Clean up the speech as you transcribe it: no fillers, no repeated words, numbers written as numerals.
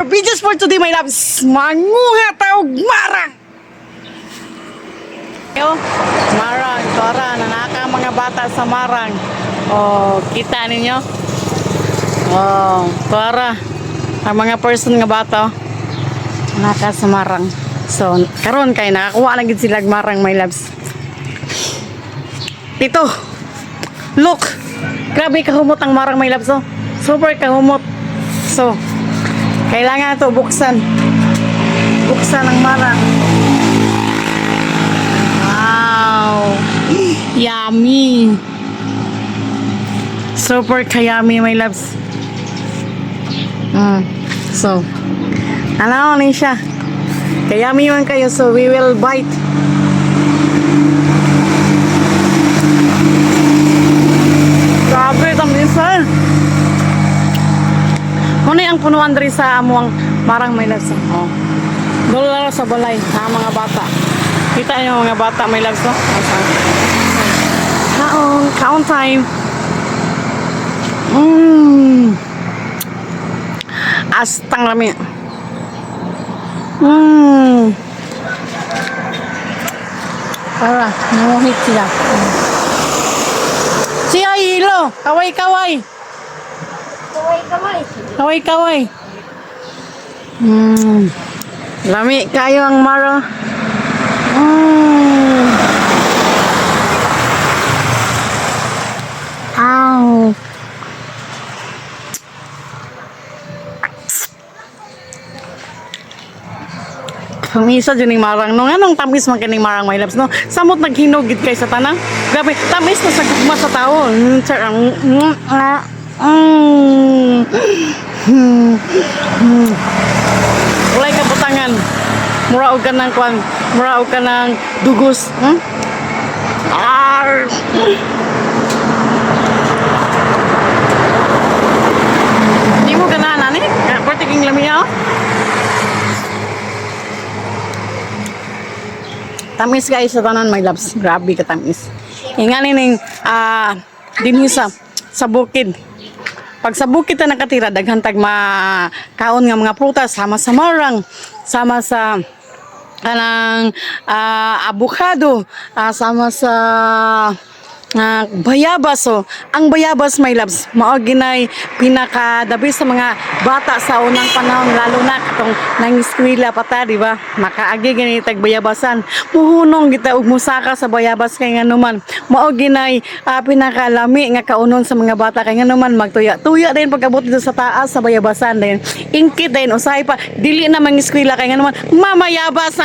our videos for today, my loves. Manguha taog marang. Yo, marang, tora, nanaka mga bata sa marang. Oh, kita ninyo? Oh, tora. Ang mga person nga bata, naka sa marang. So, karon kay nakakuha na gid sila marang, my loves. Ito. Look. Grabe kahumot ang marang, my loves. Oh. Super kahumot. So, kailangan ito buksan. Buksan ang marang. Wow. Yummy. Super kayami, my loves. So, ano ni siya? Kayami man kayo, so we will bite. Grabe, tamisan. Muna ang punuan diri sa amuang marang, my loves. Oh. Doon sa balay sa mga bata. Kita niyo mga bata, my loves. No? Kaon time. Astang lami. Para, nanguhit sila. Siya hilo. Kaway-kaway. Kaway-kaway. Lami kayo ang maro. Ow. Pamisa dyan yung marang. No, anong tamis man kaning marang, my loves, no? Samot naghinugid kay sa tanang. Grabe, tamis na sa gugma sa tao. Walay kabutangan. Muraog ka ng kwan. Muraog ka ng dugos. Hindi mo ganahan, eh? Partiking lamiya, oh? Tamis guys sa tanan, my loves. Grabe ka tamis. Ingani ning dinhi sa bukid. Pag sa bukid na nakatira, daghantag makaon nga mga prutas, sama sa marang, sama sa kanang avocado, sama sa bayabas. So, ang bayabas, my loves, mao ginay pinakadabi sa mga bata sa unang panahon, lalo na katong nangiskwela pa ta, di ba? Makaagi gani tag bayabasan. Muhunong kita og musaka sa bayabas kay nganuman. Mao ginay pinakalami nga kaunon sa mga bata kay nganuman magtuya-tuya din pagabot dito sa taas sa bayabasan din. Ingkit din usahay pa dili na mangiskwela kay nganuman mamayabas.